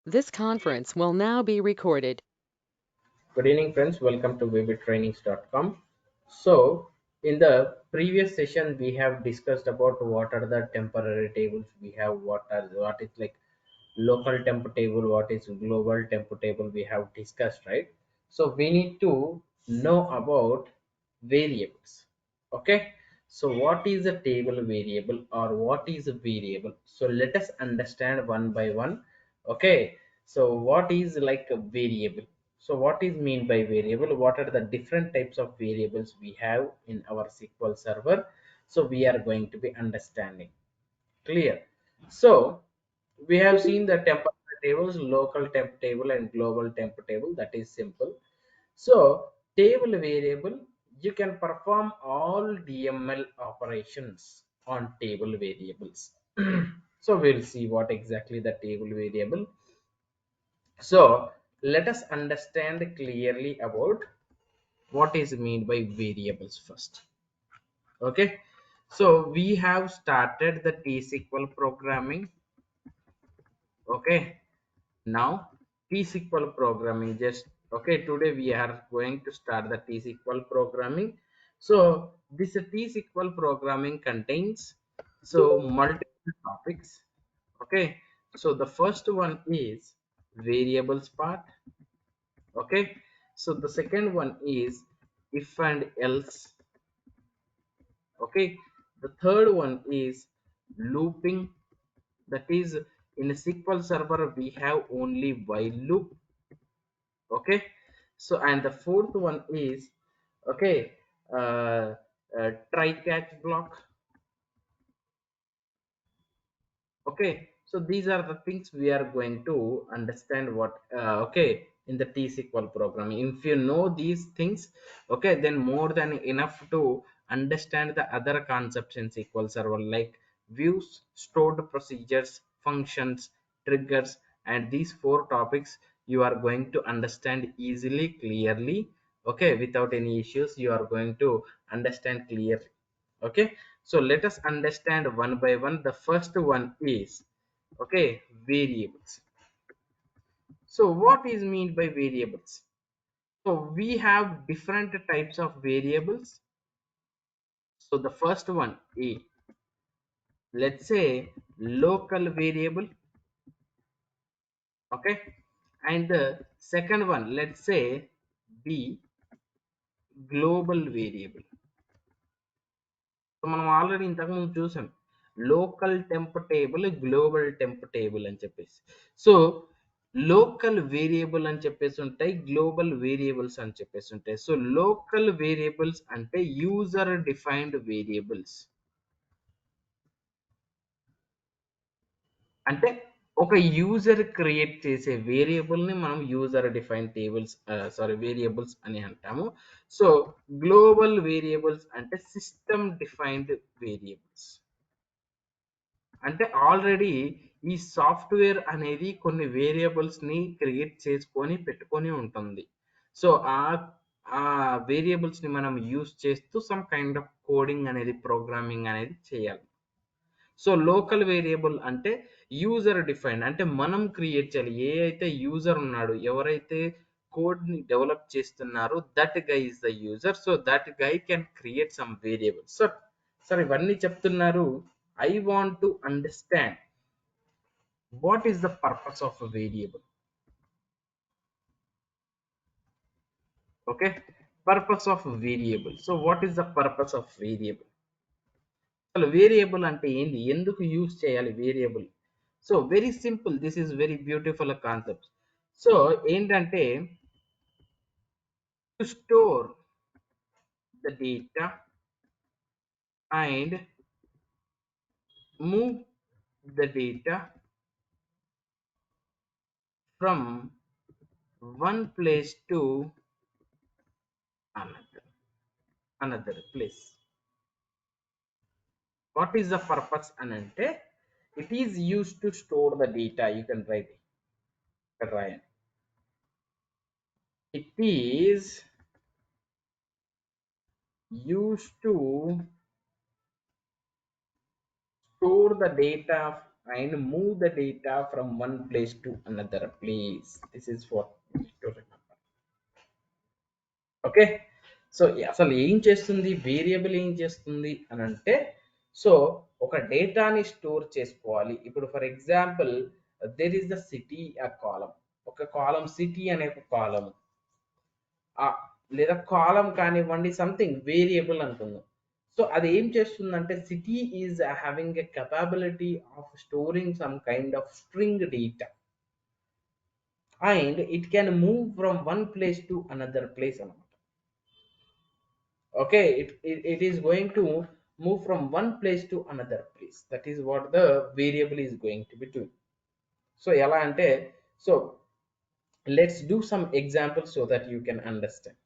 This conference will now be recorded. Good evening, friends. Welcome to vividtrainings.com. So, in the previous session, we have discussed about what are the temporary tables we have, what is like local temp table, what is global temp table. We have discussed, right? So, we need to know about variables. Okay. So, what is a table variable or what is a variable? So, let us understand one by one. Okay. So, what is like a variable? So what is mean by variable? What are the different types of variables we have in our SQL server? So we are going to be understanding. Clear. So we have seen the temperature tables, local temp table and global temp table. That is simple. So table variable, you can perform all DML operations on table variables. So we'll see what exactly the table variable. So let us understand clearly about what is meant by variables first. Okay. So we have started the T-SQL programming. Okay. Now T-SQL programming just okay. Today we are going to start the T-SQL programming. So this T-SQL programming contains multiple topics. Okay. So the first one is variables part. Okay, so the second one is if and else. Okay, the third one is looping. That is, in a SQL server we have only while loop. Okay, so and the fourth one is okay, uh, try catch block. Okay, so these are the things we are going to understand what okay in the T-SQL programming. If you know these things, okay, then more than enough to understand the other concepts in SQL server like views, stored procedures, functions, triggers, and these four topics you are going to understand easily, clearly. Okay, without any issues you are going to understand clearly. Okay, so let us understand one by one. The first one is okay, variables. So what is mean by variables? So we have different types of variables. So the first one a, let's say local variable. Okay, and the second one, let's say b, global variable. So మనం already ఇంతకుముందు చూసాం local temp table global temp table అని చెప్పేసి. So local variable అని చెప్పేసి ఉంటాయి, global variables అని చెప్పేసి ఉంటాయి. సో లోకల్ వేరియబుల్స్ అంటే యూజర్ డిఫైన్డ్ వేరియబుల్స్, అంటే ఒక యూజర్ క్రియేట్ చేసే వేరియబుల్ ని మనం యూజర్ డిఫైన్ టేబుల్స్ వేరియబుల్స్ అని అంటాము. సో గ్లోబల్ వేరియబుల్స్ అంటే సిస్టమ్ డిఫైన్డ్ వేరియబుల్స్, అంటే ఆల్రెడీ ఈ సాఫ్ట్వేర్ అనేది కొన్ని వేరియబుల్స్ ని క్రియేట్ చేసుకొని పెట్టుకొని ఉంటుంది. సో ఆ వేరియబుల్స్ ని మనం యూస్ చేస్తూ సమ్ కైండ్ ఆఫ్ కోడింగ్ అనేది, ప్రోగ్రామింగ్ అనేది చేయాలి. సో లోకల్ వేరియబుల్ అంటే యూజర్ డిఫైన్డ్, అంటే మనం క్రియేట్ చేయాలి. ఏ అయితే యూజర్ ఉన్నాడు, ఎవరైతే కోడ్ ని డెవలప్ చేస్తున్నారో that guy is the user. So that guy can create some variable. So sir ఇవన్నీ చెప్తున్నారు. I want to understand what is the purpose of a variable. Okay, purpose of a variable. So what is the purpose of variable? అసలు variable అంటే ఏంటి, ఎందుకు use చేయాలి variable? So very simple, this is very beautiful concept. So ఏంటంటే to store the data and move the data from one place to another place. What is the purpose anante? It is used to store the data. You can write it, Ryan. It is used to store the data and move the data from one place to another place. This is what we need to remember. Okay. So, అసలు ఏం చేస్తుంది variable ఏం చేస్తుంది అని అంటే, so ఒక డేటాని store చేసుకోవాలి. ఇప్పుడు for example there is the city column, ఒక కాలం సిటీ అనే ఒక కాలం, లేదా కాలం కానివ్వండి, సంథింగ్ వేరియబుల్ అనుకుందాం. సో అది ఏం చేస్తుందంటే city is having a capability of storing some kind of string data and it can move from one place to another place అన్నమాట. Okay, it is going to move from one place to another place. That is what the variable is going to be doing. So ela ante, so let's do some examples so that you can understand.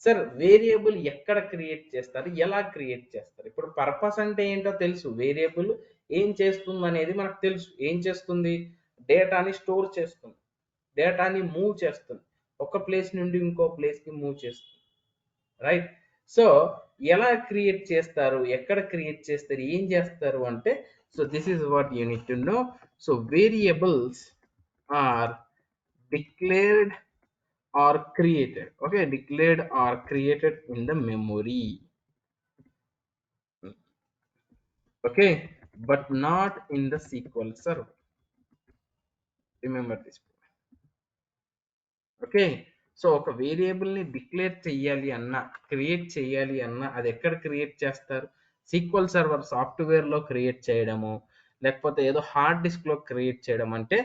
Sir variable ఎక్కడ create చేస్తారు, ఎలా create చేస్తారు? ఇప్పుడు purpose అంటే ఏంటో తెలుసు, variable ఏం చేస్తుంది అనేది మనకు తెలుసు. ఏం చేస్తుంది? డేటాని స్టోర్ చేస్తుంది, డేటాని మూవ్ చేస్తుంది, ఒక ప్లేస్ నుండి ఇంకో ప్లేస్కి మూవ్ చేస్తుంది, రైట్? సో ఎలా క్రియేట్ చేస్తారు, ఎక్కడ క్రియేట్ చేస్తారు, ఏం చేస్తారు అంటే, so this is what you need to know. So variables are declared or created, okay, declared or created in the memory, okay, but not in the SQL server. Remember this. Okay. So ఒక వేరియబుల్ని declare చేయాలి అన్నా, create చేయాలి అన్నా, అది ఎక్కడ create చేస్తారు? Sequel server సాఫ్ట్వేర్లో క్రియేట్ చేయడము, లేకపోతే ఏదో హార్డ్ డిస్క్లో క్రియేట్ చేయడం అంటే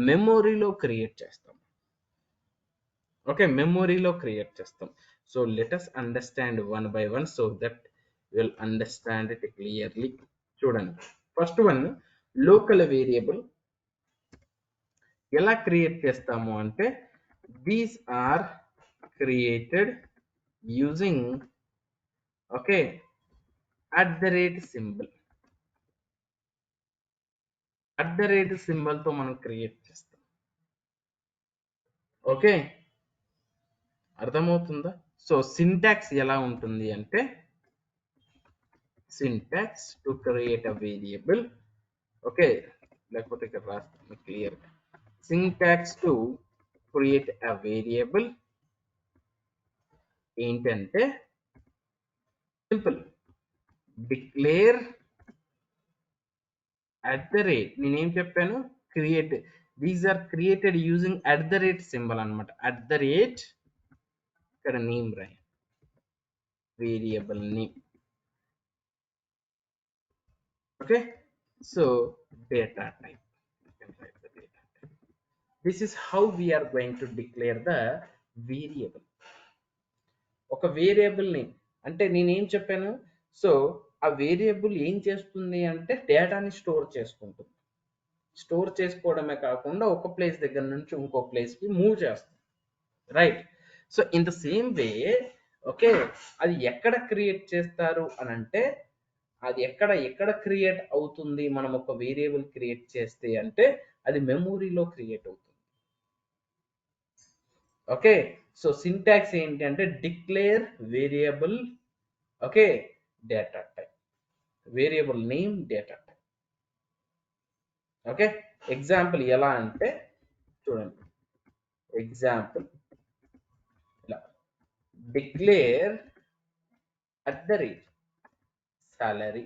మెమొరీలో క్రియేట్ చేస్తాం. ఓకే, మెమొరీలో క్రియేట్ చేస్తాం. So let us understand one by one so that will understand it clearly. చూడండి, ఫస్ట్ వన్ లోకల్ వేరియబుల్ ఎలా క్రియేట్ చేస్తాము అంటే, these are created using, okay, at the rate symbol. At the rate symbol తో మనం create చేస్తాం. Okay, అర్థమవుతుందా? So syntax ఎలా ఉంటుంది అంటే, syntax to create a variable, okay, లేకపోతే ఇక్కడ రాస్తాను clear. Syntax to create a variable ఏంటంటే simple, declare at the rate. నేనేం చెప్పాను? Create, these are created using at the rate symbol అనమాట. అట్ ద రేట్, ఇక్కడ నేమ్ రాయి, variable name, okay. So data type, this is how we are going to declare the variable. ఒక variable name అంటే నేనేం చెప్పాను? So ఆ variable ఏం చేస్తుంది అంటే డేటాని స్టోర్ చేసుకుంటుంది. స్టోర్ చేసుకోవడమే కాకుండా ఒక ప్లేస్ దగ్గర నుంచి ఇంకో ప్లేస్కి మూవ్ చేస్తుంది, right? So in the same way, okay, అది ఎక్కడ క్రియేట్ చేస్తారు అని అంటే, అది ఎక్కడ ఎక్కడ క్రియేట్ అవుతుంది మనం ఒక వేరియబుల్ క్రియేట్ చేస్తే అంటే, అది మెమొరీలో క్రియేట్ అవుతుంది. ఓకే, సో సింటాక్స్ ఏంటి అంటే declare variable, okay, data type, variable name, data type. Okay, example ఎలా అంటే చూడండి, ఎగ్జాంపుల్ ఇలా, declare at the rate salary,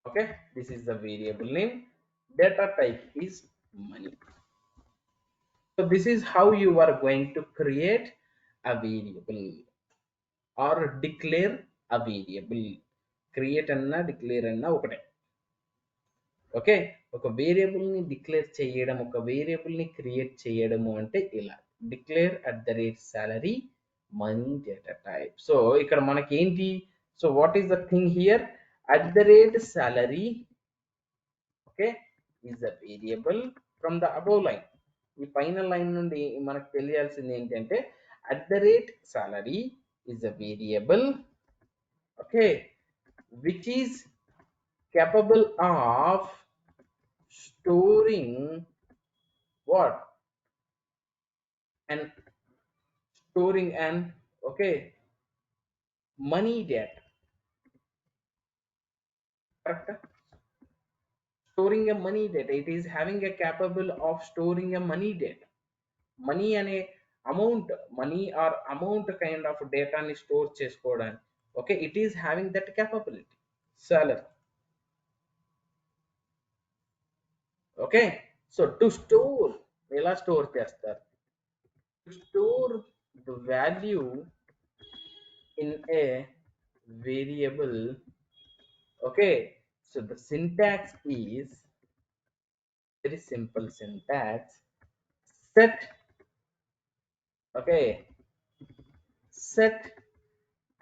okay, this is the variable name, data type is money. So this is how you are going to create a variable or declare a variable. Create అన్నా declare అన్నా ఒకటే. Okay, ఒక variable ని declare చేయడం, ఒక variable ని create చేయడము అంటే ఇలా, declare at the rate salary money data type. So ఇక్కడ మనకి ఏంటి? So what is the thing here? At the rate salary, okay, is the variable from the above line. ఈ పైన లైన్ నుండి మనకు తెలియాల్సింది ఏంటంటే at the rate salary is the variable, okay, which is capable of storing what? And storing an, okay, money data. correct? Storing a money data, it is having a capable of storing a money data. Money అనే amount, money are amount kind of డేటాని store చేసుకోవడానికి, okay, it is having that capability. Salary, okay. So to store, ఎలా store చేస్తారు? To store the value in a variable, okay. So the syntax is very simple syntax. Set, okay, set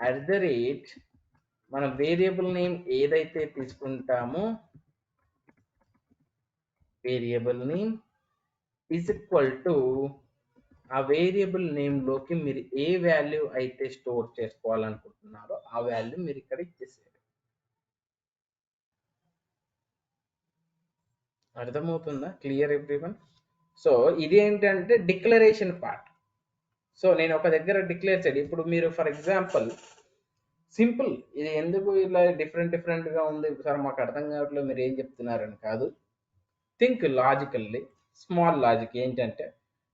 at the rate, మన variable name ఏదైతే తీసుకుంటామో variable name is equal to ఆ variable name లోకి మీరు ఏ value అయితే store చేసుకోవాలనుకుంటున్నారో ఆ value మీరు ఇక్కడ ఇచ్చేసేయాలి. అర్థమవుతుందా? Clear everyone? సో ఇది ఏంటంటే డిక్లరేషన్ పార్ట్. సో నేను ఒక దగ్గర డిక్లేర్ చేయాలి. ఇప్పుడు మీరు ఫర్ ఎగ్జాంపుల్ సింపుల్, ఇది ఎందుకు ఇలా డిఫరెంట్ డిఫరెంట్గా ఉంది సార్ మాకు అర్థం కావట్లేదు మీరు ఏం చెప్తున్నారని కాదు. థింక్ లాజికల్లీ, స్మాల్ లాజిక్ ఏంటంటే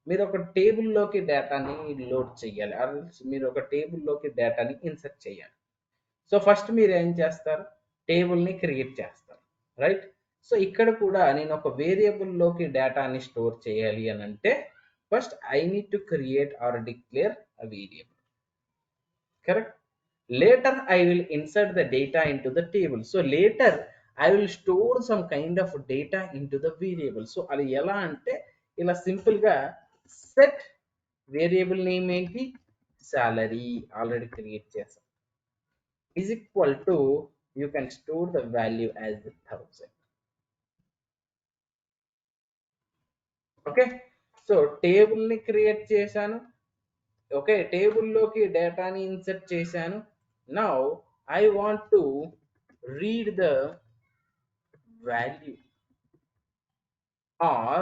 మీరు ఒక టేబుల్లోకి డేటాని లోడ్ చేయాలి, ఆర్ మీరు ఒక టేబుల్లోకి డేటాని ఇన్సర్ట్ చేయాలి. సో ఫస్ట్ మీరు ఏం చేస్తారు? టేబుల్ని క్రియేట్ చేస్తారు, రైట్? సో ఇక్కడ కూడా నేను ఒక వేరియబుల్లోకి డేటాని స్టోర్ చేయాలి అని అంటే first I need to create are declare a variable, correct? Later I will insert the data into the table. So later I will store some kind of data into the variable. So అది ఎలా అంటే ఇలా simple గా set variable name ఏంటి? Salary, already create చేసాం, is equal to, you can store the value as 1000. Okay. So table ని create చేశాను, okay, టేబుల్లోకి డేటాని ఇన్సర్ట్ చేశాను. Now I want to read the value or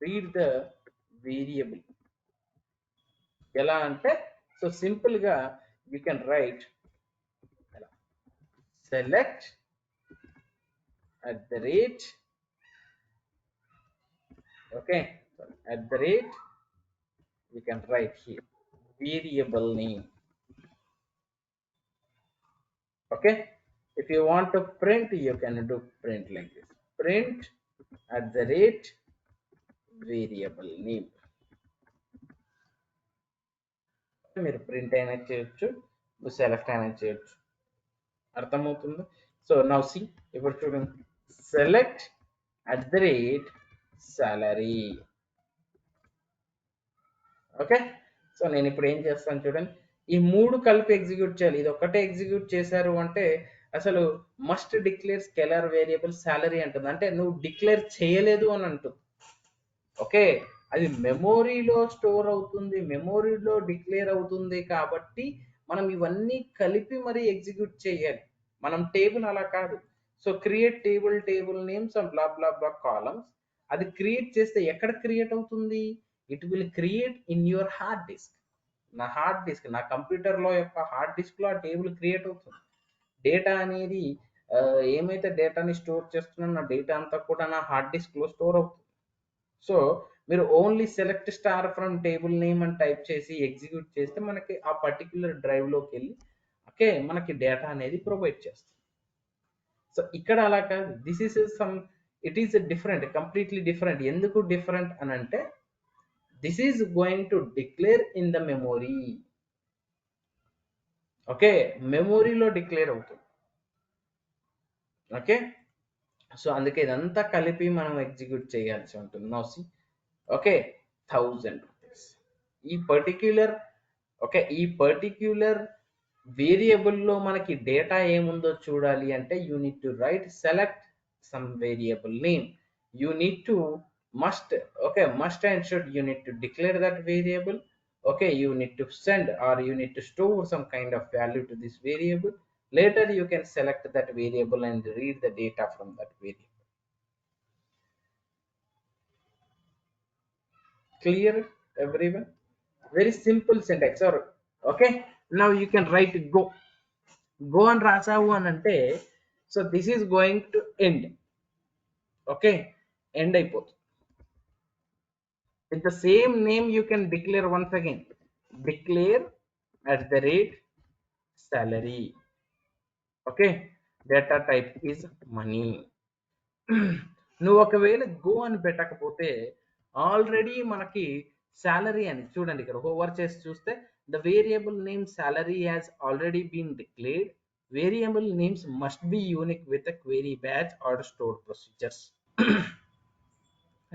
read the variable. ఎలా అంటే so simple గా you can right select at the rate, okay, at the rate you can write here variable name, okay. If you want to print, you can do print like this, print at the rate variable name. మీరు print అయినా చేయొచ్చు, select అయినా చేయొచ్చు, అర్థమవుతుంది? So now see, ఇప్పుడు చూడండి, select at the rate salary, okay. So నేను ఇప్పుడు ఏం చేస్తాను చూడండి, ఈ మూడు కలిపి ఎగ్జిక్యూట్ చేయాలి. ఇది ఒక్కటే ఎగ్జిక్యూట్ చేశారు అంటే అసలు must declare scalar variable salary అంటుంది, అంటే నువ్వు డిక్లేర్ చేయలేదు అని అంటుంది, ఓకే. అది మెమోరీలో స్టోర్ అవుతుంది, మెమోరీలో డిక్లేర్ అవుతుంది కాబట్టి మనం ఇవన్నీ కలిపి మరి ఎగ్జిక్యూట్ చేయాలి. మనం టేబుల్ అలా కాదు. So create table, table names and blah blah blah columns, అది క్రియేట్ చేస్తే ఎక్కడ క్రియేట్ అవుతుంది? It will create in your hard disk. నా హార్డ్ డిస్క్, నా కంప్యూటర్లో యొక్క హార్డ్ డిస్క్లో ఆ టేబుల్ క్రియేట్ అవుతుంది. డేటా అనేది ఏమైతే డేటాని స్టోర్ చేస్తున్నానో నా డేటా అంతా కూడా నా హార్డ్ డిస్క్లో స్టోర్ అవుతుంది. సో మీరు only select star from table name అని టైప్ చేసి ఎగ్జిక్యూట్ చేస్తే మనకి ఆ పర్టిక్యులర్ డ్రైవ్లోకి వెళ్ళి, ఓకే, మనకి డేటా అనేది ప్రొవైడ్ చేస్తుంది. సో ఇక్కడ అలా కాదు, this is some, it is different, completely different. ఎందుకు డిఫరెంట్ అని అంటే this is going to declare in the memory, okay, మెమోరీలో డిక్లేర్ అవుతుంది, ఓకే. సో అందుకే ఇదంతా కలిపి మనం ఎగ్జిక్యూట్ చేయాల్సి ఉంటుంది. Now see, okay, 1000 rupees. ఈ పర్టిక్యులర్, ఓకే, ఈ పర్టిక్యులర్ వేరియబుల్లో మనకి డేటా ఏముందో చూడాలి అంటే you need to write select some variable name, you need to must, okay, must and should, you need to declare that variable, okay, you need to send or you need to store some kind of value to this variable. Later you can select that variable and read the data from that variable. Clear everyone? Very simple syntax. Or okay, now you can write go. Go అని రాసావు అని అంటే So this is going to end. Okay, end అయిపోతుంది. With the same name you can declare once again, declare at the rate salary. Okay, data type is money. నువ్వు ఒకవేళ go అని పెట్టకపోతే already మనకి సాలరీ అని చూడండి, ఇక్కడ ఓవర్ చేసి చూస్తే the variable name salary has already been declared. Variable names must be unique with query batch or store procedures.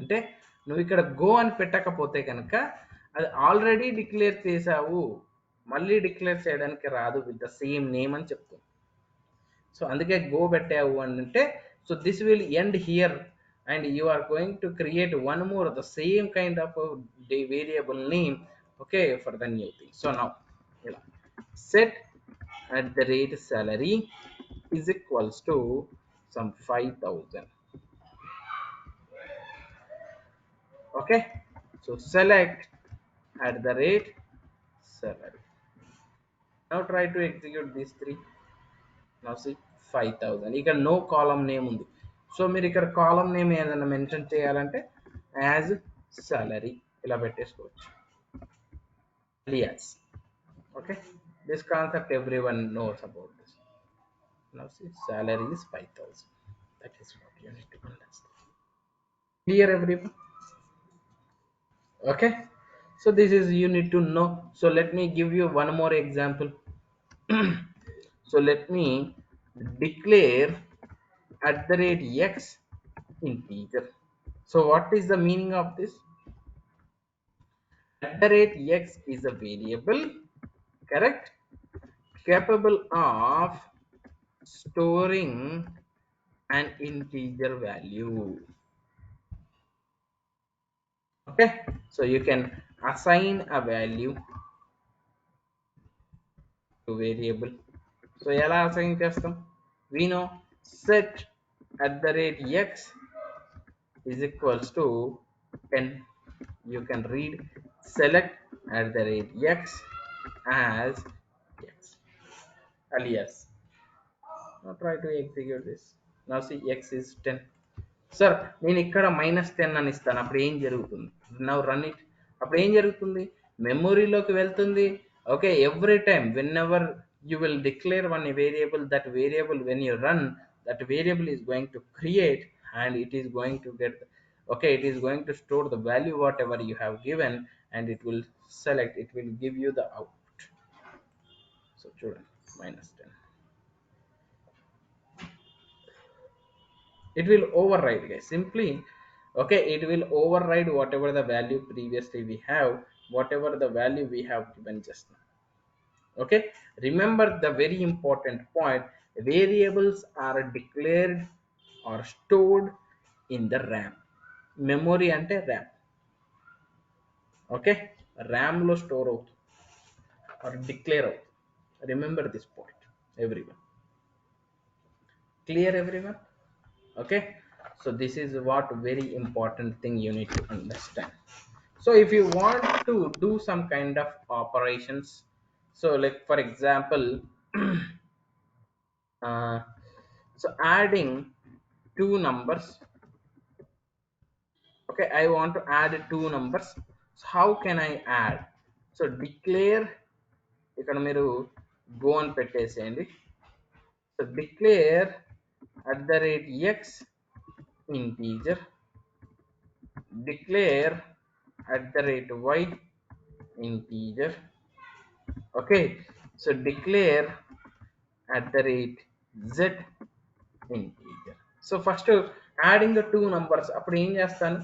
అంటే నువ్వు ఇక్కడ గో అని పెట్టకపోతే కనుక అది ఆల్రెడీ డిక్లేర్ చేసావు, మళ్ళీ డిక్లేర్ చేయడానికి రాదు విత్ ద సేమ్ నేమ్ అని చెప్తుంది. సో అందుకే గో పెట్టావు అని అంటే, so this will end here and you are going to create one more the same kind of variable name, okay, for the new thing. So now ఇలా set at the rate salary is equals to some 5000. Okay, so select at the rate salary. Now try to execute these three. Now see 5000 ఇక్కడ no column name ఉంది. So మీరు ఇక్కడ column name ఏదైనా mention చేయాలంటే as salary ఇలా పెట్టేసుకోవచ్చు, alias. Okay, this concept everyone knows about this. Now see salary is 5000. That is what you need to understand. Clear everyone? Okay, so this is you need to know. So let me give you one more example. So let me declare at the rate x integer. So what is the meaning of this? At the rate x is a variable, correct, capable of storing an integer value. Okay, so you can assign a value to variable. So ఎలా assign చేస్తాం? We know set at the rate x is equals to 10. You can read select at the rate x as x, alias. Now try to execute this. Now see x is 10. Sir నేను ఇక్కడ -10 అని ఇస్తాను, అప్పుడు ఏం జరుగుతుంది? Now run it. అప్పుడు ఏం జరుగుతుంది? మెమొరీలోకి వెళ్తుంది. Okay, every time when ever you will declare one variable, that variable when you run, that variable is going to create and it is going to get, okay, it is going to store the value whatever you have given and it will select, it will give you the output. So చూడండి -10, it will override, guys, simply. Okay, it will override whatever the value previously we have, whatever the value we have given just now. Okay, remember the very important point, variables are declared or stored in the ram. Memory ante ram. Okay, ram lo store out or declare out. Remember this point, everyone. Clear everyone? Okay, so this is what very important thing you need to understand. So if you want to do some kind of operations, so like for example, uh, so adding two numbers. Okay, I want to add two numbers. So how can I add? So declare, ఇక్కడ మీరు go అని పెట్టేసేయండి. So declare at the rate x integer, declare at the rate y integer. Okay, so declare at the rate z integer. So first adding the two numbers, అప్పుడు ఏం చేస్తాను,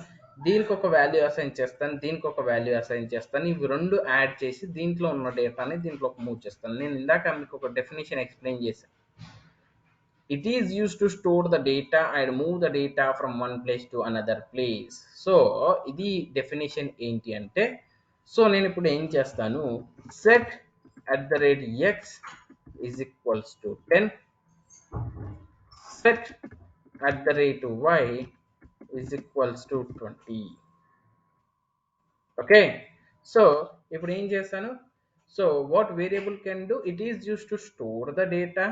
దీనికి ఒక value assign చేస్తాను, దీనికి ఒక వాల్యూ అసైన్ చేస్తాను, ఇవి రెండు యాడ్ చేసి దీంట్లో ఉన్న డేటాని దీంట్లోకి మూవ్ చేస్తాను. నేను ఇందాక మీకు ఒక డెఫినేషన్ ఎక్స్ప్లెయిన్ చేశాను. It is used to store the data and move the data from one place to another place. So ఇది డెఫినేషన్ ఏంటి అంటే, సో నేను ఇప్పుడు ఏం చేస్తాను, set at the rate x is equals to 10, set at the rate y is equals to 20. Okay, so ఇప్పుడు ఏం చేస్తాను, so what variable can do, it is used to store the data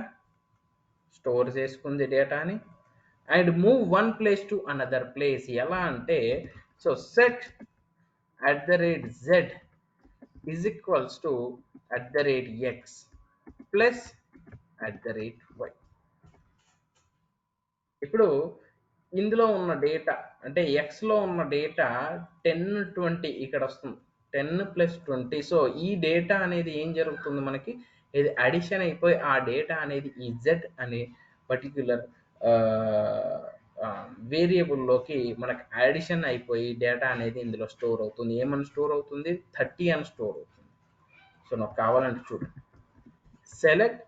store చేసుకుంది డేటాని and move one place to another place. ఎలా అంటే so set at the rate Z is equals to at the rate X plus at the rate Y. ఇప్పుడు ఇందులో ఉన్న data అంటే ఎక్స్లో ఉన్న డేటా 10 20 ఇక్కడ వస్తుంది, 10 + 20. సో ఈ డేటా అనేది ఏం జరుగుతుంది మనకి, ఇది అడిషన్ అయిపోయి ఆ డేటా అనేది ఈ జెడ్ అనే పర్టిక్యులర్ వేరియబుల్లోకి మనకి అడిషన్ అయిపోయి డేటా అనేది ఇందులో స్టోర్ అవుతుంది. ఏమని స్టోర్ అవుతుంది, 30 అని స్టోర్ అవుతుంది. సో నాకు కావాలంటే చూడండి, select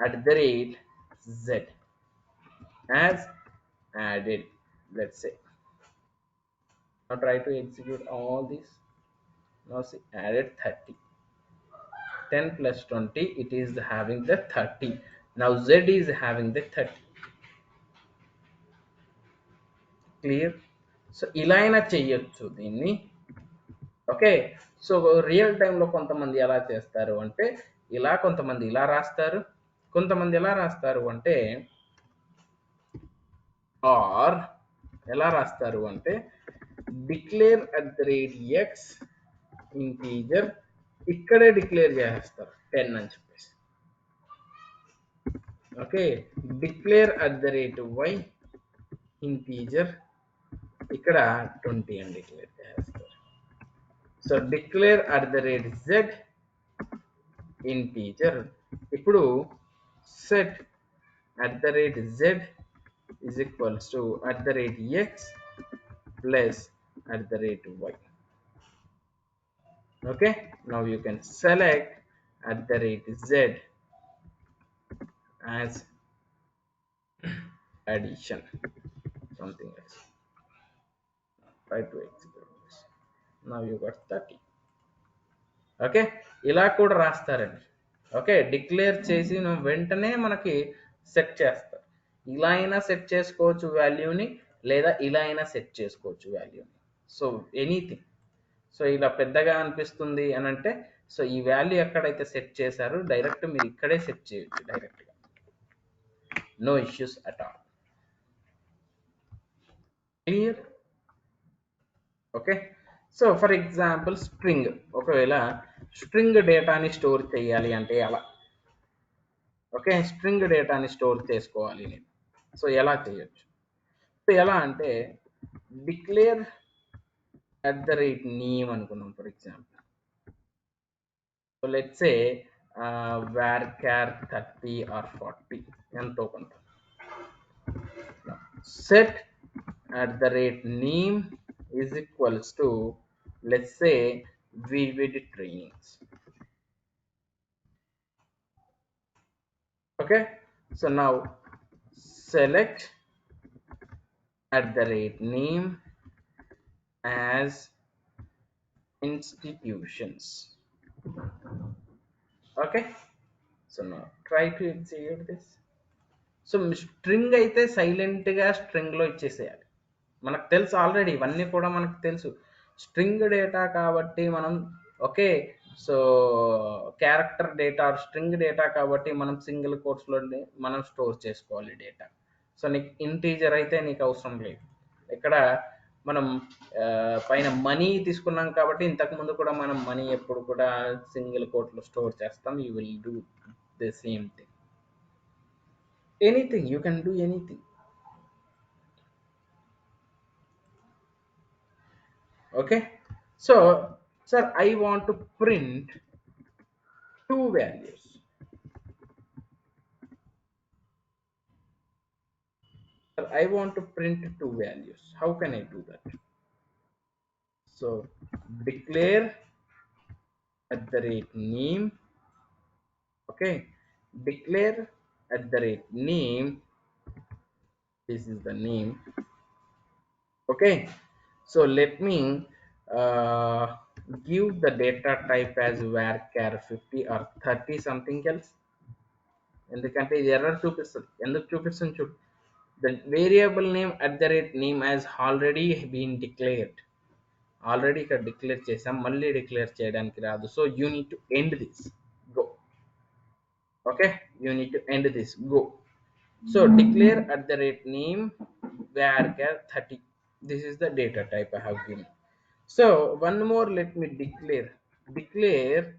at the rate Z as added, let's say. Now try to execute all this. Now see, added 30, 10 + 20, it is having the 30. Now z is having the 30. Clear? So ఇలా అయినా చెయ్యొచ్చు దీన్ని. Okay, so real టైంలో కొంతమంది ఎలా చేస్తారు అంటే ఇలా, కొంతమంది ఇలా రాస్తారు, కొంతమంది ఎలా రాస్తారు అంటే ఆర్ ఎలా రాస్తారు అంటే declare at the rate X integer, ఇక్కడే డిక్లేర్ చేస్తారు 10 అని చెప్పేసి. Okay, declare at the rate Y integer, ఇక్కడ 20 అని డిక్లేర్ చేస్తారు. So declare at the rate Z integer, ఇప్పుడు set at the rate Z is equals to at the rate x plus at the rate y. Okay, now you can select at the rate z as addition, something else. Try to execute this. Now you got 30. Okay, ఇలా కూడా రాస్తారండి. Okay, declare చేసి వెంటనే మనకి set చేస్తారు. ఇలా అయినా set చేసుకోవచ్చు వాల్యూని, లేదా ఇలా అయినా సెట్ చేసుకోవచ్చు వాల్యూని. So anything. సో ఇలా పెద్దగా అనిపిస్తుంది అని అంటే సో ఈ వాల్యూ ఎక్కడైతే సెట్ చేశారో డైరెక్ట్ మీరు ఇక్కడే సెట్ చేయొచ్చు డైరెక్ట్గా, no issues at all. Clear? Okay, so for example string, ఒకవేళ స్ట్రింగ్ డేటాని స్టోర్ చేయాలి అంటే ఎలా, ఓకే స్ట్రింగ్ డేటాని స్టోర్ చేసుకోవాలి నేను, సో ఎలా చేయొచ్చు. సో ఎలా అంటే declare at the rate name అనుకున్నాం for example. So let's say varchar 30 or 40 ఎంతో కొంత. Set at the rate name is equals to, let's say, vivid trainings. Okay, so now select at the rate name as institutions. Okay, so now try to execute this. So string అయితే సైలెంట్గా స్ట్రింగ్లో ఇచ్చేసేయాలి. మనకు తెలుసు already, ఇవన్నీ కూడా మనకు తెలుసు. String data కాబట్టి మనం okay, so character data string data కాబట్టి మనం సింగిల్ కోట్స్లో మనం స్టోర్ చేసుకోవాలి డేటా. సో నీకు ఇంటీజర్ అయితే నీకు అవసరం లేదు. ఇక్కడ మనం పైన మనీ తీసుకున్నాం కాబట్టి ఇంతకుముందు కూడా మనం మనీ ఎప్పుడు కూడా సింగిల్ కోట్లో స్టోర్ చేస్తాం. You will do the same thing. Anything, you can do anything. Okay, so sir, I want to print two values. Sir, I want to print two values. How can I do that? So declare at the rate name. Okay, declare at the rate name, this is the name. Okay, so let me give the data type as varchar 50 or 30 something else. ఎందుకంటే ఇది error చూపిస్తుంది. ఎందుకు చూపిస్తుంది చూడు, the variable name at the rate name as already been declared. Already ఇక్కడ declare చేసాం, మళ్ళీ declare చేయడానికి రాదు. So you need to end this, go. Okay, you need to end this, go. So declare at the rate name varchar 30. This is the data type I have given. So one more, let me declare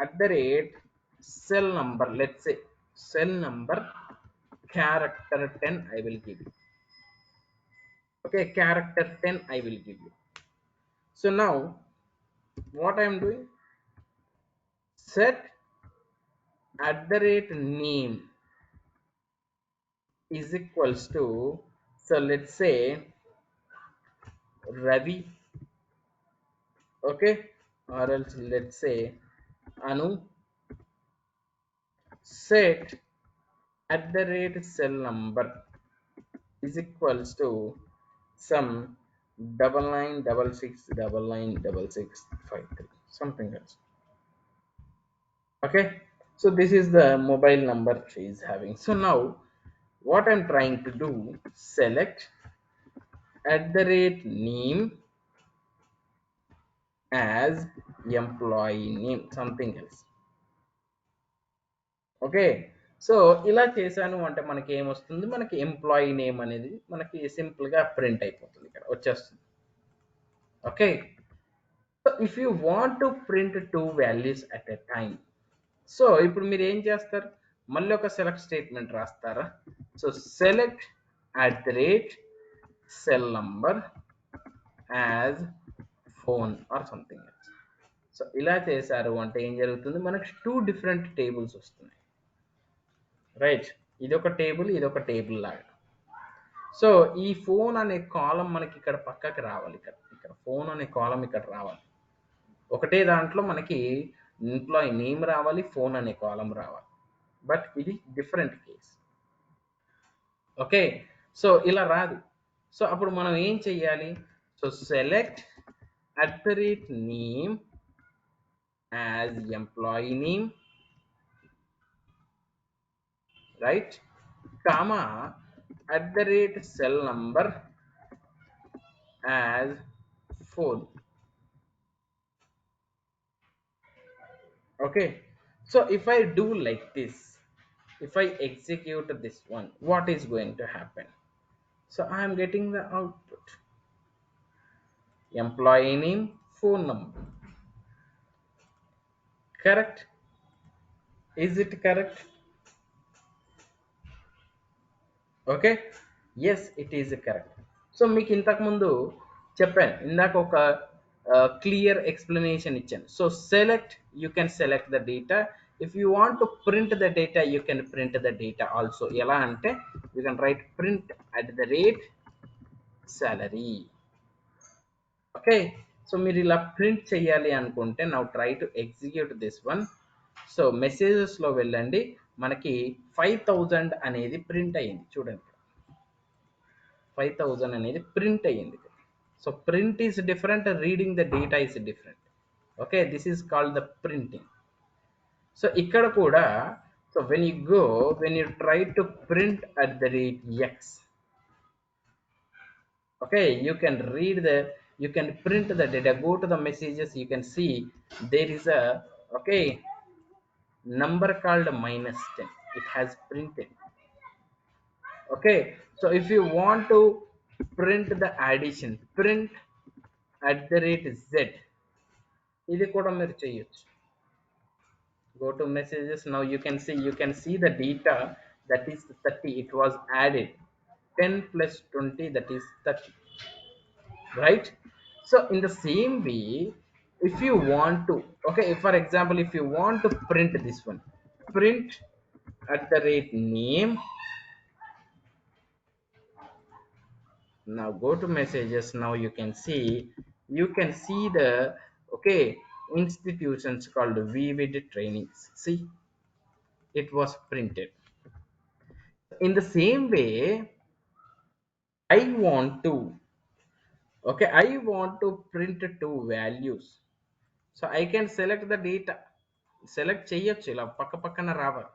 at the rate cell number. Let's say cell number character 10 I will give you. Okay, character 10 I will give you. So now what I am doing, set at the rate name is equals to, so let's say Ravi, okay, or else let's say Anu. Set at the rate cell number is equals to some double nine double six double nine double six 53, something else. Okay, so this is the mobile number she is having. So now what I'm trying to do, select at the rate name as employee name, something else. Okay, so ఇలా చేశాను అంటే మనకి ఏమొస్తుంది, మనకి employee name అనేది మనకి సింపుల్గా print అయిపోతుంది, ఇక్కడ వచ్చేస్తుంది. Okay, so if you want to print two values at a time, so ఇప్పుడు మీరు ఏం చేస్తారు, మళ్ళీ ఒక సెలెక్ట్ స్టేట్మెంట్ రాస్తారా. So select at the rate cell number as phone or something else. So ఇలా చేశారు అంటే ఏం జరుగుతుంది, మనకి టూ డిఫరెంట్ టేబుల్స్ వస్తున్నాయి, రైట్. ఇది ఒక టేబుల్, ఇది ఒక టేబుల్ లాగా. సో ఈ ఫోన్ అనే కాలం మనకి ఇక్కడ పక్కకి రావాలి, ఇక్కడ ఇక్కడ ఫోన్ అనే కాలం ఇక్కడ రావాలి. ఒకటే దాంట్లో మనకి ఎంప్లాయీ నేమ్ రావాలి, ఫోన్ అనే కాలం రావాలి. బట్ ఇది డిఫరెంట్ కేస్. ఓకే, సో ఇలా రాదు. సో అప్పుడు మనం ఏం చెయ్యాలి, so select at the rate name as employee name, right, comma at the rate cell number as phone. Okay, so if I do like this, if I execute this one, what is going to happen, so I am getting the output employee name, phone number. Correct? Is it correct? Okay, yes it is correct. So మీకు ఇంతకు ముందు చెప్పాను, ఇందాక ఒక clear explanation ఇచ్చాను. So select, you can select the data. If you want to print the data, you can print the data also. ఎలా అంటే you can write print at the rate salary. Okay, so మీరు ఇలా print చేయాలి అనుకుంటే now try to execute this one. So మెసేజెస్లో వెళ్ళండి, మనకి 5000 అనేది ప్రింట్ అయ్యింది, చూడండి 5000 అనేది ప్రింట్ అయ్యింది. So print is different, reading the data is different. Okay, this is called the printing. So ఇక్కడ కూడా, so when you try to print at the rate X, okay, you can print the data, go to the messages, you can see there is a, okay, number called -10, it has printed. Okay, so if you want to print the addition, print at the rate z, ఇది కూడా మీరు చేయొచ్చు. Go to messages, now you can see the data, that is 30, it was added 10 plus 20, that is 30, right. So in the same way, if you want to, okay, for example, if you want to print this one, print at the rate name, now go to messages, now you can see the, okay, institutions called vivid trainings, see, it was printed. In the same way, I want to, okay, I want to print two values. So I can select the data, select చేయొచ్చు, ఇలా పక్క పక్కన రావాలి.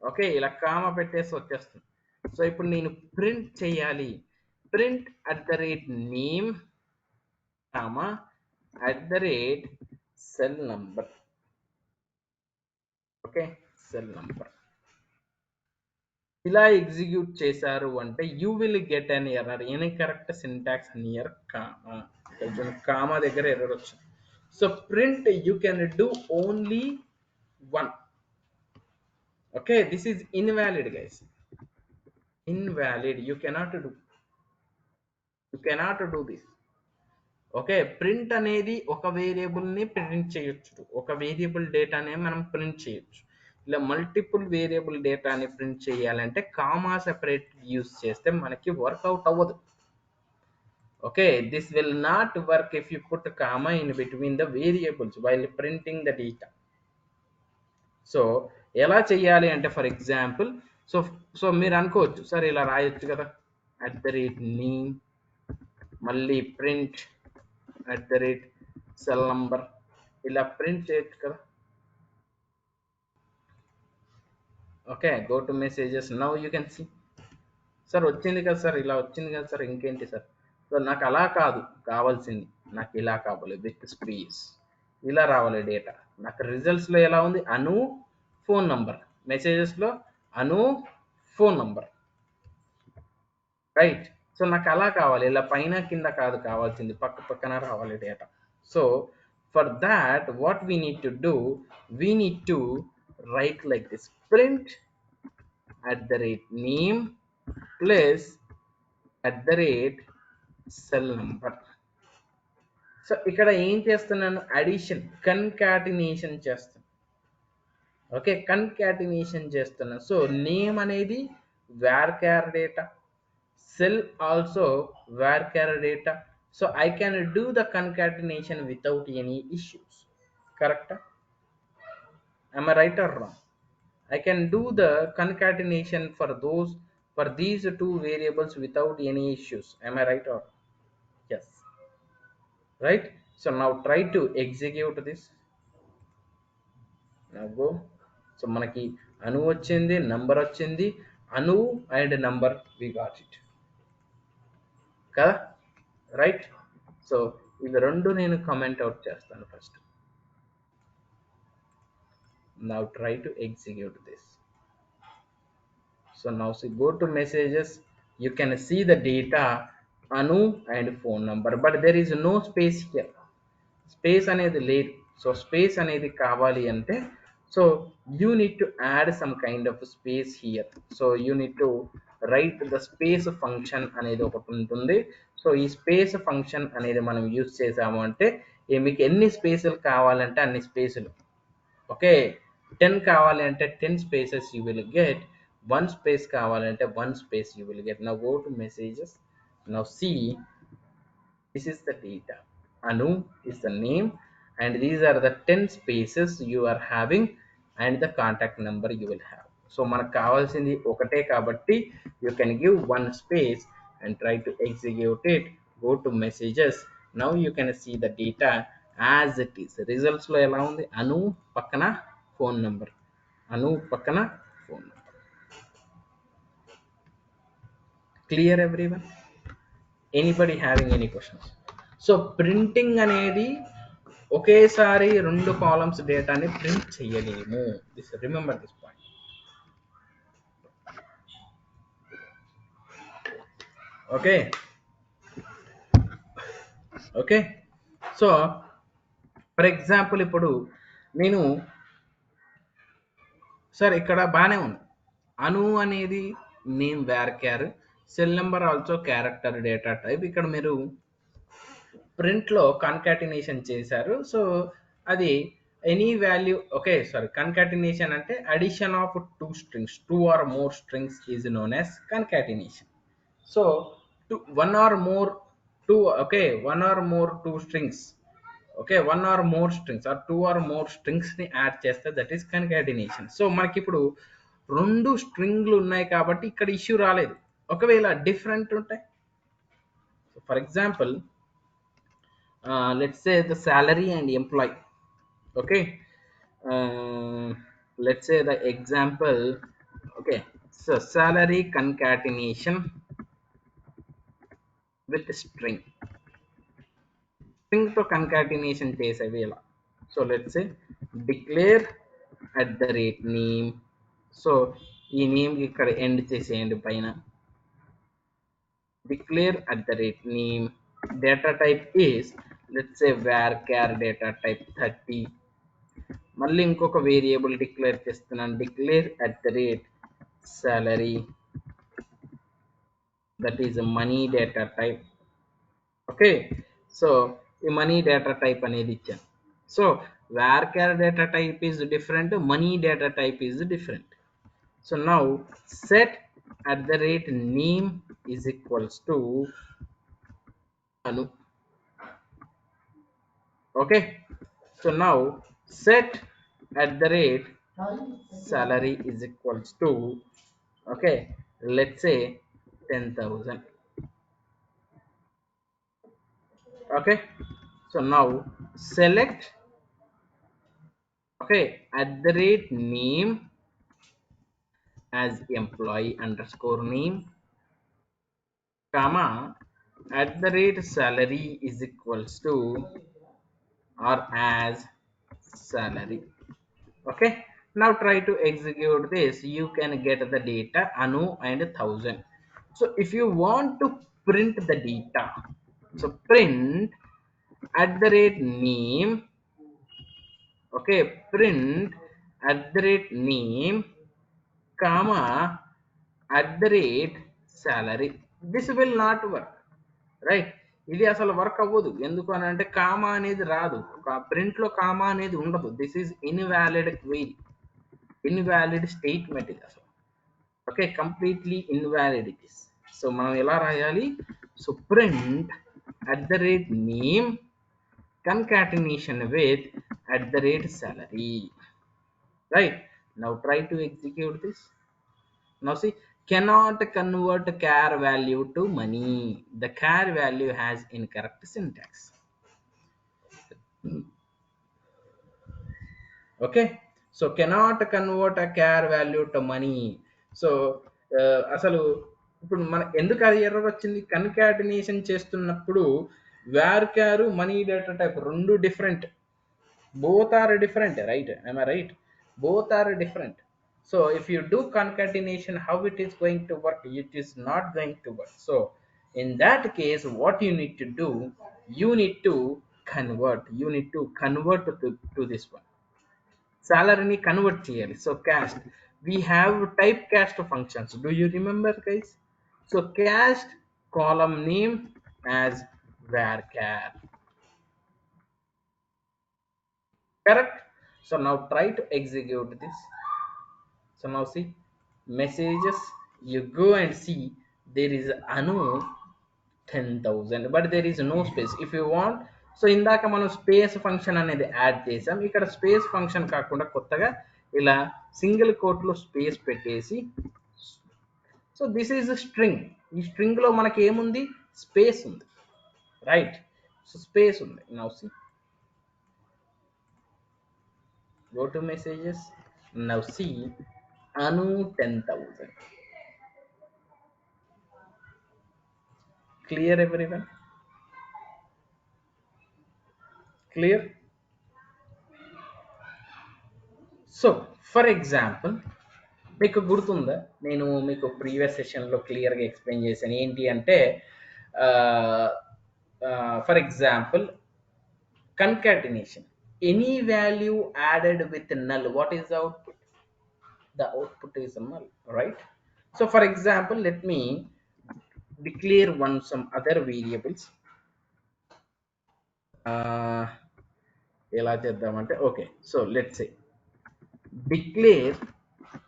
Okay, ఇలా కామ పెట్టేసి వచ్చేస్తుంది. So ఇప్పుడు నేను ప్రింట్ చేయాలి, print at the rate name comma at the rate cell number. Okay, cell number. ఇలా ఎగ్జిక్యూట్ చేశారు అంటే you will get an error incorrect syntax near comma. కొంచెం కామా దగ్గర ఎర్రర్ వచ్చింది. So print you can do only one. Okay, this is invalid guys, invalid. You cannot do this. Okay, print అనేది ఒక వేరియబుల్ని print చేయొచ్చు, ఒక variable డేటానే మనం print చేయొచ్చు. ఇలా మల్టిపుల్ వేరియబుల్ డేటాని ప్రింట్ చేయాలంటే కామా సెపరేట్ యూస్ చేస్తే మనకి వర్కౌట్ అవ్వదు. Okay, this will not work if you put comma in between the variables while printing the data. So ఎలా చేయాలి అంటే ఫర్ ఎగ్జాంపుల్, సో సో మీరు అనుకోవచ్చు సార్ ఇలా రాయొచ్చు కదా, @name మళ్ళీ ప్రింట్ సెల్ నంబర్, ఇలా ప్రింట్ చేయొచ్చు కదా. Okay, go to messages, now you can see. Sir వచ్చింది కదా సార్, ఇలా వచ్చింది కదా సార్, ఇంకేంటి సార్. సో నాకు అలా కాదు కావాల్సింది, నాకు ఇలా కావాలి విత్ స్పేస్, ఇలా రావాలి డేటా. నాకు రిజల్ట్స్లో ఎలా ఉంది, అను ఫోన్ నంబర్, మెసేజెస్లో అను ఫోన్ నంబర్, రైట్. సో నాకు అలా కావాలి, ఇలా పైన కింద కాదు కావాల్సింది, పక్క పక్కన రావాలి data. So for that what we need to do, we need to write like this, print @name plus cell number. So ఇక్కడ ఏం చేస్తున్నాను, అడిషన్ కన్కాటినేషన్ చేస్తాను. ఓకే, కన్కాటినేషన్ చేస్తున్నాను. సో నేమ్ అనేది varchar data, cell also varchar data. So I can do the concatenation without any issues. Correct? Am I right or wrong? I can do the concatenation for these two variables without any issues. Am I right or yes? Right. So now try to execute this. Now go. So మనకి అను వచ్చింది, number వచ్చింది, Anu and number we got it కదా, right. So ఇవి రెండు నేను comment out చేస్తాను first. Now try to execute this. So now see, go to messages, you can see the data anu and phone number, but there is no space here. Space అనేది లేదు. So space అనేది కావాలి అంటే, so you need to add some kind of space here. So you need to write the space function అనేది ఒకటి ఉంటుంది. So ఈ space function అనేది మనం యూజ్ చేసాము అంటే మీకు ఎన్ని స్పేసులు కావాలంటే అన్ని స్పేసులు. ఓకే, 10 కావాలి అంటే 10 spaces you will get, 1 space కావాలంటే 1 space you will get. Now go to messages, now see, this is the data, anu is the name, and these are the 10 spaces you are having and the contact number you will have. So మనకు కావాల్సింది ఒకటే కాబట్టి you can give 1 space and try to execute it. Go to messages, now you can see the data as it is. Results లో ఎలా ఉంది, అను పక్కన phone number, Anu పక్కన phone number. Clear everyone? Anybody having any questions? So printing అనేది ఒకేసారి 2 columns డేటాని print చేయలేము. This remember this point. Okay okay. So for example ఇప్పుడు నేను సార్ ఇక్కడ బాగానే ఉంది, అను అనేది name varchar, cell number also character data type. ఇక్కడ మీరు ప్రింట్లో కన్కాటినేషన్ చేశారు. సో అది any value. Okay sorry, concatenation అంటే addition of 2 strings, 2 or more strings is known as concatenation. So 1 or more 2, okay 1 or more 2 strings, okay 1 or more strings or 2 or more strings ని add చేస్తే that is concatenation. So మనకి ఇప్పుడు 2 స్ట్రింగ్లు ఉన్నాయి కాబట్టి ఇక్కడ issue రాలేదు. ఒకవేళ different ఉంటాయి, for example let's say the salary and employee. Okay, let's say the example. Okay, so salary concatenation with string to concatenation చేసేవి ఎలా. So let's say declare @name. So ఈ నేమ్ ఇక్కడ ఎండ్ చేసేయండి పైన. Declare at the rate name. Data type is, let's say varchar data type 30. మళ్ళీ ఇంకొక variable declare చేస్తున్నాను. Declare at the rate salary, that is a money data type. Okay, so ఈ money data type అనేది ఇచ్చాను. So varchar data type is different, money data type is different. So now set at the rate name is equals to anu. Okay, so now set at the rate salary is equals to, okay, let's say 10,000. Okay, so now select, okay, at the rate name as employee underscore name, comma, at the rate salary is equals to or as salary. Okay, now try to execute this. You can get the data anu and 1000. So if you want to print the data, so print at the rate name, okay, print at the rate name, comma, at the rate salary. This will not work, right. ఇది అసలు work అవ్వదు. ఎందుకు అని అంటే comma అనేది రాదు, print లో comma అనేది ఉండదు. This is invalid query, invalid statement ఇది అసలు. Okay, completely invalid it is. So మనం ఎలా రాయాలి? So print at the rate name concatenation with at the rate salary. Right, now try to execute this. Now see, cannot convert char value to money. The char value has incorrect syntax. Okay, so cannot convert a char value to money. So అసలు ఇప్పుడు మన ఎందుకు అది error వచ్చింది? Concatenation చేస్తున్నప్పుడు varchar money data type రెండు different. Both are different, right? Am I right? Both are different. So if you do concatenation, how it is going to work? It is not going to work. So in that case, what you need to do, you need to convert to this one. Salary ni convert cheyali. So cast, we have typecast functions. Do you remember, guys? So cast column name as varchar. Correct. So now try to execute this. So now see, messages, you go and see there is anu 10,000, but there is no space. If you want, so ఇందాక మనం space function అనేది add చేసాం. ఇక్కడ space function కాకుండా కొత్తగా ఇలా single కోట్లో space పెట్టేసి, సో దిస్ ఈజ్ స్ట్రింగ్. ఈ స్ట్రింగ్ లో మనకి ఏముంది? స్పేస్ ఉంది, రైట్? సో స్పేస్ ఉంది. Now see, go to messages, now see anu 10,000. Clear everyone? Clear? So for example, మీకు గుర్తుందా, నేను మీకు ప్రీవియస్ సెషన్లో క్లియర్గా ఎక్స్ప్లెయిన్ చేశాను. ఏంటి అంటే for example concatenation, any value added with null, what is the output? The output is null, right? So for example, let me declare some other variables. ఎలా చేద్దామంటే, okay, so let's say declare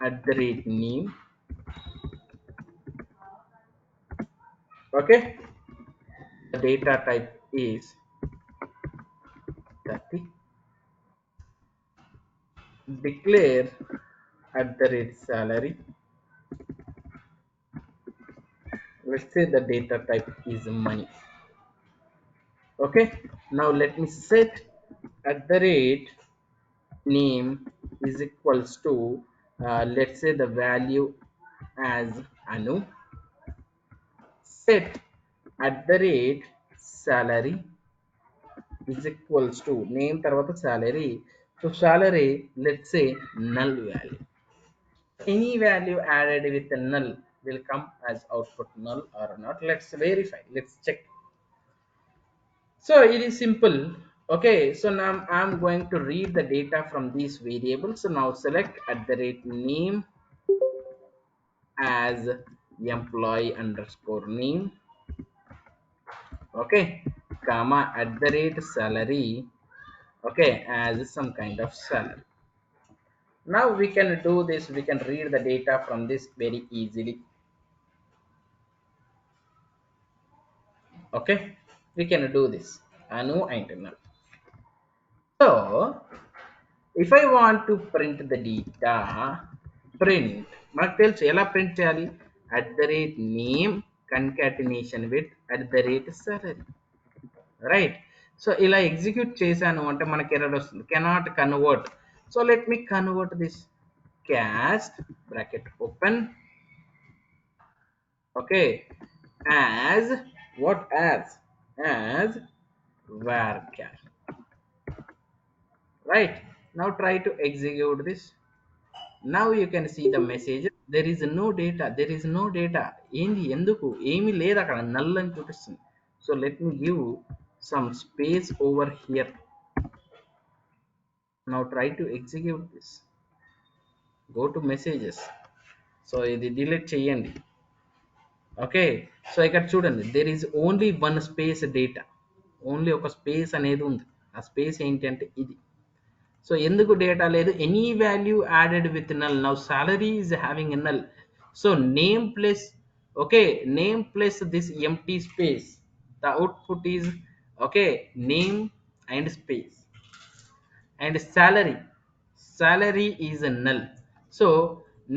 at the rate name, okay, the data type is 30. Declare at the rate salary, let's say the data type is money. Okay, now let me set at the rate name is equals to let's say the value as anu. Set at the rate salary is equals to name tarvata salary. So salary, let's say null value. Any value added with a null will come as output null or not. Let's verify, let's check. So it is simple. Okay, so now I'm going to read the data from these variables. So now select at the rate name as employee underscore name. Okay, comma at the rate salary, okay, as some kind of salary. Now we can do this, we can read the data from this very easily. Okay, we can do this anu internal. So if I want to print the data, print మనకు తెలుసు ఎలా print చేయాలి, at the rate name concatenation with at the rate salary, right. So ఇలా execute చేశాను అంటే మనకి error వస్తుంది, cannot convert. So let me convert this caste bracket open, okay, as what, as varchar, right. Now try to execute this. Now you can see the message, there is no data, there is no data. ఏంది ఎందుకు ఏమీ లేదు అక్కడ, null అని చూపిస్తుంది. So let me give some space over here. Now try to execute this, go to messages. So ఇది delete చేయండి. Okay, so ఇక్కడ చూడండి, there is only one space data, only ఒక స్పేస్ అనేది ఉంది. ఆ స్పేస్ ఏంటి అంటే ఇది. సో ఎందుకు డేటా లేదు, any value added with null. Now salary is having a null. So name plus, okay, name plus this empty space, the output is, okay, name and space, and salary is a null. So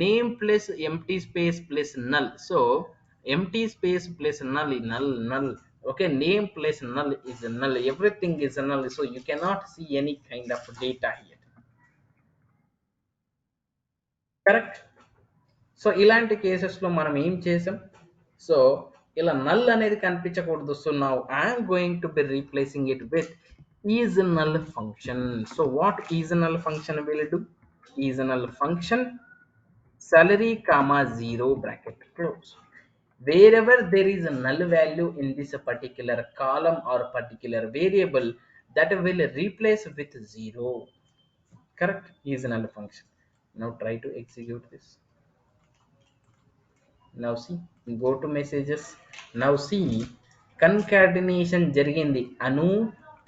name plus empty space plus null. So empty space plus null, null, okay, name plus null is a null, everything is a null. So you cannot see any kind of data here, correct. So ఇలాంటి కేసెస్లో మనం ఏం చేసాం, so ఇలా null అనేది కనిపించకూడదు. So now I'm going to be replacing it with is null function. So what is null function will do, is null function salary comma 0 bracket close. Wherever there is a null value in this particular column or particular variable, that will replace with 0, correct, is null function. Now try to execute this. Now see, go to messages. Now see, concatenation జరిగింది, అను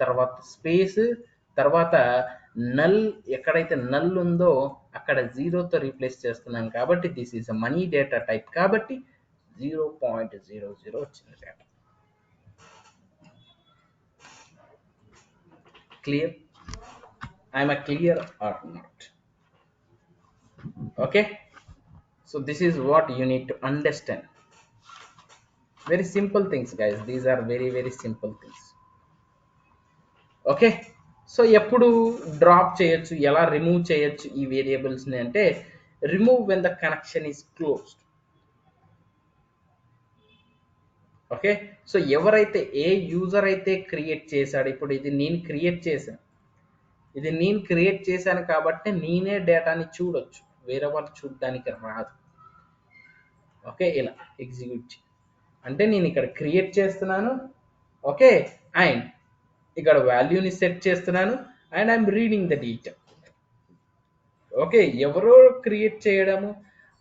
తర్వాత space తర్వాత null, ఎక్కడైతే null ఉందో అక్కడ జీరోతో replace చేస్తున్నాం కాబట్టి this is money data type కాబట్టి 0.00 వచ్చింది data. Clear, I'm clear or not? Okay, so this is what you need to understand. Very simple things guys, these are very very simple things. Okay, so ఎప్పుడు drop చేయొచ్చు, ఎలా remove చేయొచ్చు ఈ వేరియబుల్స్ని అంటే, remove when the connection is closed. Okay, so ఎవరైతే ఏ user అయితే create చేశాడు, ఇప్పుడు ఇది నేను క్రియేట్ చేశాను, ఇది నేను క్రియేట్ చేశాను కాబట్టి నేనే డేటాని చూడొచ్చు, వేరే వాళ్ళు చూడడానికి రాదు. ఓకే, ఇలా ఎగ్జిక్యూట్ అంటే నేను ఇక్కడ క్రియేట్ చేస్తున్నాను, ఓకే, అండ్ ఇక్కడ వాల్యూని సెట్ చేస్తున్నాను, and I'm reading the data. Okay, ఎవరో క్రియేట్ చేయడము,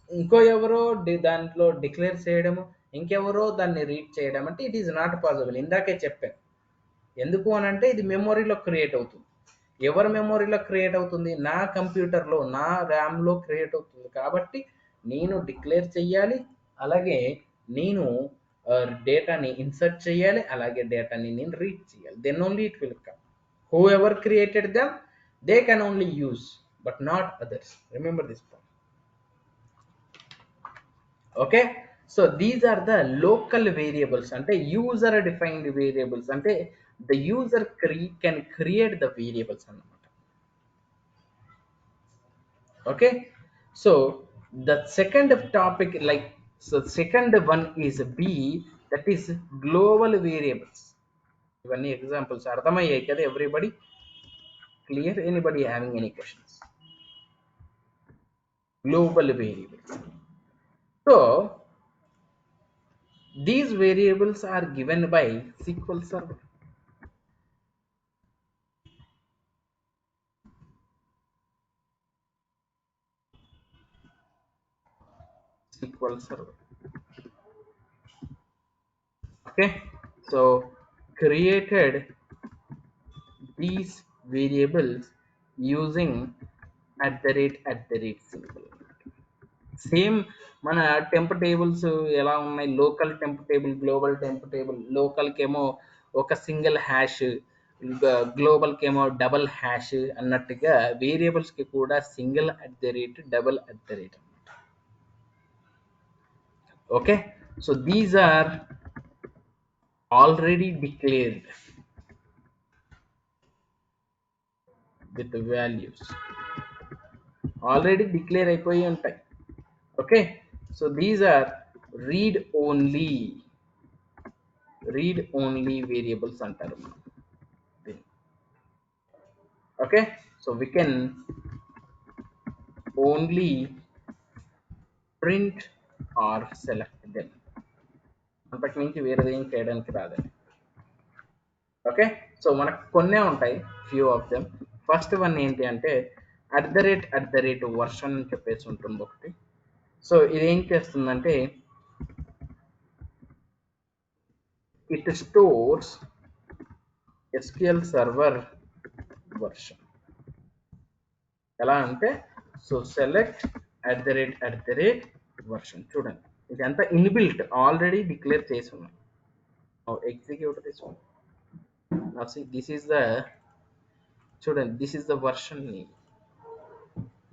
ఇంకో ఎవరో దాంట్లో డిక్లేర్ చేయడము, ఇంకెవరో దాన్ని రీడ్ చేయడం అంటే ఇట్ ఈస్ నాట్ పాసిబుల్. ఇందాకే చెప్పాను ఎందుకు అని అంటే, ఇది మెమొరీలో క్రియేట్ అవుతుంది. ఎవరి మెమొరీలో క్రియేట్ అవుతుంది, నా కంప్యూటర్లో నా ర్యామ్లో క్రియేట్ అవుతుంది కాబట్టి నేను డిక్లేర్ చెయ్యాలి, అలాగే నేను డేటాని ఇన్సర్ట్ చేయాలి, అలాగే డేటాని నేను రీడ్ చేయాలి. Then only it will come. Whoever created them they can only use, but not others. Remember this point. Okay, so these are the local variables ante user defined variables, ante the user can create the variables annamata. Okay, so the second topic, like, so second one is B, that is global variables. Ivanni examples ardhamayayi kada everybody? Clear? Anybody having any questions? global variables. So these variables are given by SQL Server. SQL Server. Okay, so created these variables using @ symbol. Same మన temp tables ఎలా ఉన్నాయి, local temp table, global temp table. లోకల్కి ఏమో ఒక single hash, గ్లోబల్కి ఏమో double hash అన్నట్టుగా వేరియబుల్స్కి కూడా single @ double @ okay. So these are already declared with values, already declared అయిపోయి ఉంటాయి. Okay, so these are read only variables అంటారు మనం దీన్ని. Okay, so we can only print or select them. అంతకు మించి వేరేది ఏం చేయడానికి రాదండి. ఓకే, సో మనకు కొన్నే ఉంటాయి, few of them. First one ఏంటి అంటే @ వర్షన్ అని చెప్పేసి ఉంటుంది ఒకటి. సో ఇది ఏం చేస్తుందంటే it stores SQL server version. ఎలా అంటే, సో సెలెక్ట్ @ వర్షన్. చూడండి, ఇది అంతా ఇన్బిల్ట్, ఆల్రెడీ డిక్లేర్ చేసి ఉన్నాం. Execute this one. Now see, this is the, చూడండి, this is the version name.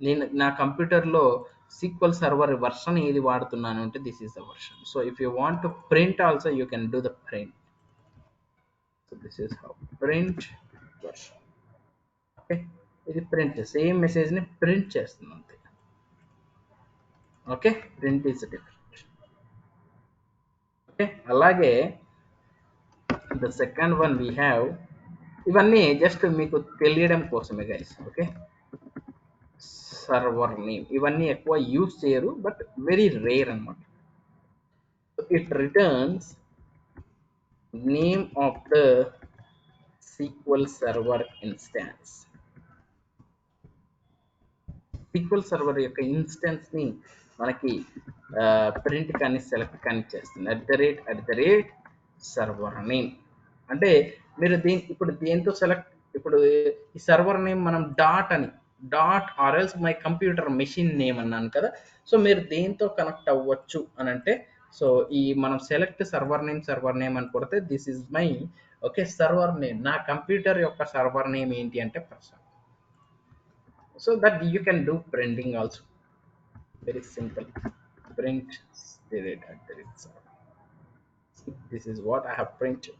నేను నా కంప్యూటర్లో SQL సర్వర్ వర్షన్ ఏది వాడుతున్నాను అంటే this is the version. So if you want to print also you can do the print. So this is how print version. Okay, ఇది print, same మెసేజ్ని print చేస్తుంది అంతే. Okay, print is different. Okay, అలాగే the second one we have, ఇవన్నీ just మీకు తెలియడం కోసమే guys. Okay, server name ఇవన్నీ ఎక్కువ యూజ్ చేయరు, బట్ వెరీ రేర్ అనమాట. It returns name of the SQL server instance. SQL server యొక్క ఇన్స్టెన్స్ని మనకి ప్రింట్ కానీ సెలెక్ట్ కానీ చేస్తుంది. @ సర్వర్ నేమ్ అంటే మీరు ఇప్పుడు దేంతో సెలెక్ట్, ఇప్పుడు ఈ సర్వర్ నేమ్ మనం dot or else my computer machine name అన్నాను కదా. సో మీరు దేంతో కనెక్ట్ అవ్వచ్చు అని అంటే, సో ఈ మనం సెలెక్ట్ సర్వర్ నేమ్ అని కొడితే this is my, okay, server name. నా కంప్యూటర్ యొక్క సర్వర్ నేమ్ ఏంటి అంటే Prasad. So that you can do printing also, very simple. Print @ this is what I have printed.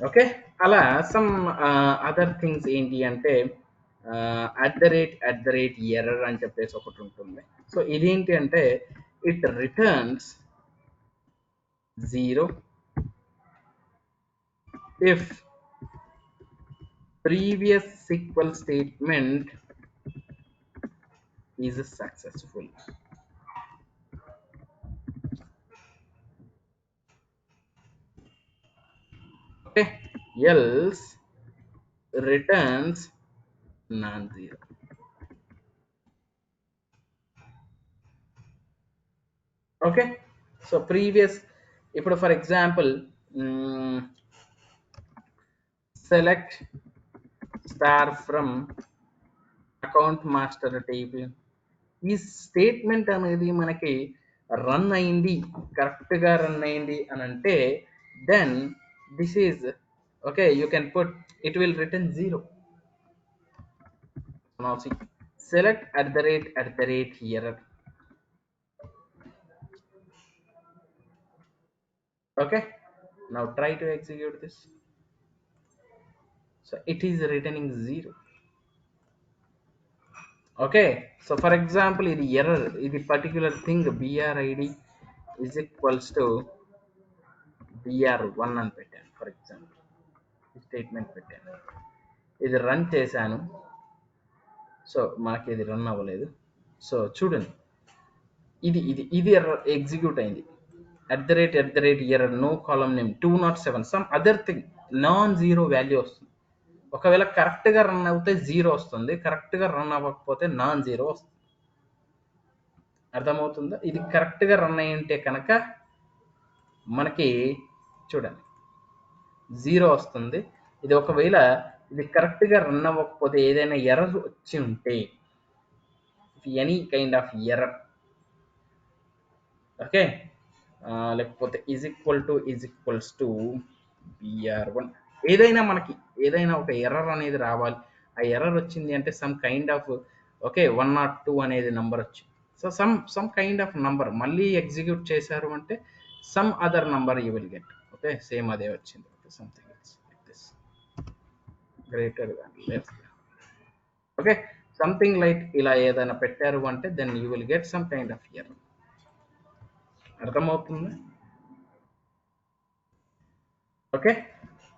Okay, అలా సమ్ అదర్ థింగ్స్ ఏంటి అంటే @error అని చెప్పేసి ఒకటి ఉంటుంది. సో ఇదేంటి అంటే it returns 0 if previous SQL statement is successful. Okay, else returns non-zero. Okay, so previous, ఇప్పుడు for example select star from account master table. ఈ స్టేట్మెంట్ అనేది మనకి రన్ అయింది, కరెక్ట్గా రన్ అయింది అని అంటే then this is okay, you can put, it will return 0. Now see, select @ error. Okay, now try to execute this. So it is returning 0. Okay, so for example ఇది error, ఇది particular thing brid is equals to br1 అని పెట్టాను. For example ఈ statement పెట్టాను, ఇది run చేశాను. So మనకి ఇది రన్ అవ్వలేదు. సో చూడండి, ఇది ఎర్రర్ ఎగ్జిక్యూట్ అయింది. @ Error no column name 207 some other thing, non zero value వస్తుంది. ఒకవేళ కరెక్ట్గా రన్ అవుతే జీరో వస్తుంది, కరెక్ట్గా రన్ అవ్వకపోతే నాన్ జీరో వస్తుంది. అర్థమవుతుందా? ఇది కరెక్ట్గా రన్ అయి ఉంటే కనుక మనకి చూడండి జీరో వస్తుంది. ఇది ఒకవేళ ఇది కరెక్ట్గా రన్ అవ్వకపోతే ఏదైనా ఎర్రర్ వచ్చి ఉంటే, any kind of error, okay, లేకపోతే ఈజ్ ఈక్వల్స్ టు br1, ఏదైనా మనకి ఏదైనా ఒక ఎర్రర్ అనేది రావాలి. ఆ ఎర్రర్ వచ్చింది అంటే సమ్ కైండ్ ఆఫ్, ఓకే, 102 అనేది నంబర్ వచ్చింది. So some kind of number మళ్ళీ ఎగ్జిక్యూట్ చేశారు అంటే some other number you will get. Okay, same అదే వచ్చింది. Okay, something else like this, greater than less, okay, something like ఇలా ఏదైనా పెట్టారు అంటే then you will get some kind of error. అర్థమవుతుంది? Okay,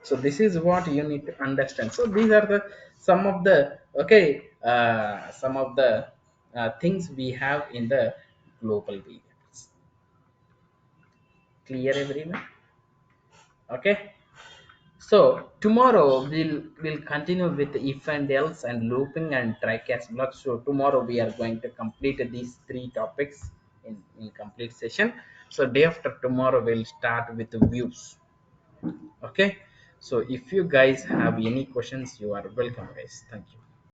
so this is what you need to understand. So these are the some of the, okay, some of the things we have in the global variables. Clear everyone? Okay, so tomorrow we'll continue with if and else and looping and try catch blocks. So tomorrow we are going to complete these three topics in complete session. So day after tomorrow we'll start with the views. Okay, so if you guys have any questions, you are welcome, guys. Thank you.